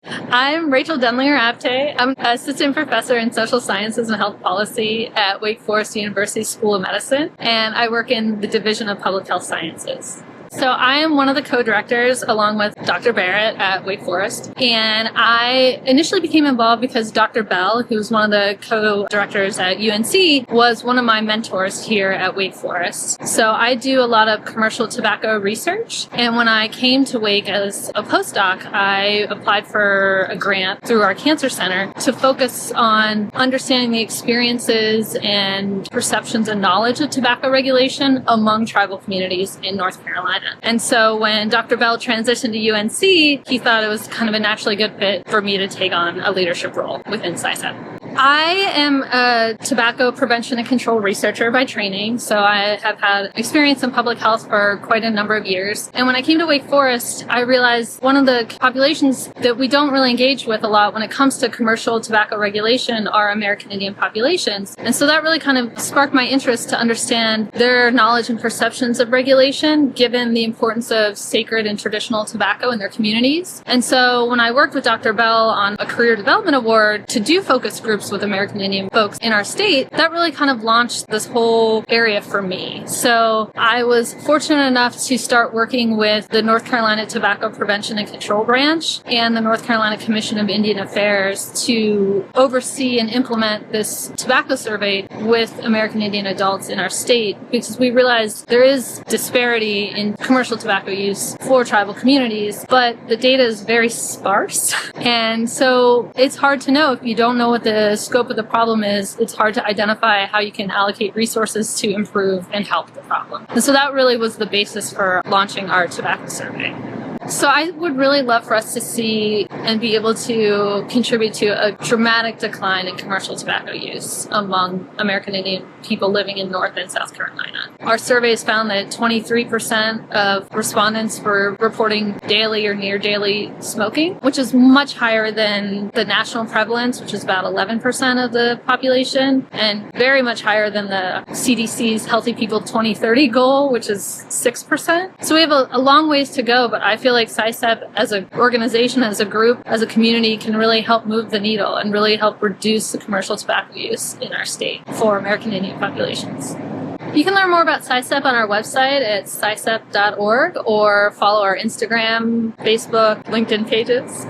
I'm Rachel Denlinger-Apte. I'm assistant professor in social sciences and health policy at Wake Forest University School of Medicine, and I work in the Division of Public Health Sciences. So I am one of the co-directors along with Dr. Barrett at Wake Forest. And I initially became involved because Dr. Bell, who was one of the co-directors at UNC, was one of my mentors here at Wake Forest. So I do a lot of commercial tobacco research. And when I came to Wake as a postdoc, I applied for a grant through our cancer center to focus on understanding the experiences and perceptions and knowledge of tobacco regulation among tribal communities in North Carolina. And so when Dr. Bell transitioned to UNC, he thought it was kind of a naturally good fit for me to take on a leadership role within SAICEP. I am a tobacco prevention and control researcher by training, so I have had experience in public health for quite a number of years. And when I came to Wake Forest, I realized one of the populations that we don't really engage with a lot when it comes to commercial tobacco regulation are American Indian populations. And so that really kind of sparked my interest to understand their knowledge and perceptions of regulation, given the importance of sacred and traditional tobacco in their communities. And so when I worked with Dr. Bell on a career development award to do focus groups with American Indian folks in our state, that really kind of launched this whole area for me. So I was fortunate enough to start working with the North Carolina Tobacco Prevention and Control Branch and the North Carolina Commission of Indian Affairs to oversee and implement this tobacco survey with American Indian adults in our state, because we realized there is disparity in commercial tobacco use for tribal communities, but the data is very sparse. And so it's hard to know if you don't know what the scope of the problem is. It's hard to identify how you can allocate resources to improve and help the problem. And so that really was the basis for launching our tobacco survey. So I would really love for us to see and be able to contribute to a dramatic decline in commercial tobacco use among American Indian people living in North and South Carolina. Our surveys found that 23% of respondents were reporting daily or near daily smoking, which is much higher than the national prevalence, which is about 11% of the population, and very much higher than the CDC's Healthy People 2030 goal, which is 6%. So we have a long ways to go, but I feel like SAICEP as an organization, as a group, as a community can really help move the needle and really help reduce the commercial tobacco use in our state for American Indian populations. You can learn more about SAICEP on our website at saicep.org or follow our Instagram, Facebook, LinkedIn pages.